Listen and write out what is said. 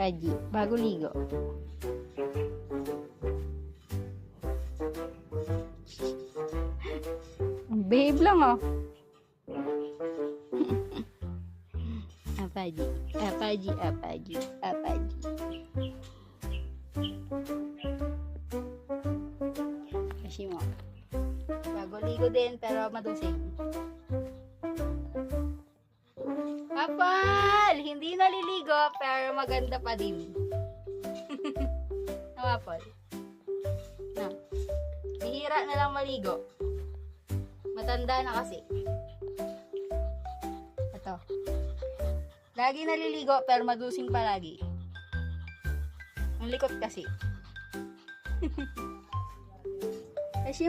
Paji, bago ligo. Behave lang oh. Apaji, apaji, apaji, apaji. Kasi mo. Bago ligo din pero madusig. Apal! Hindi naliligo pero maganda pa din. No, Apal? No. Bihira na lang maligo. Matanda na kasi. Ito. Lagi naliligo pero madusing palagi. Ang likot kasi. Kasi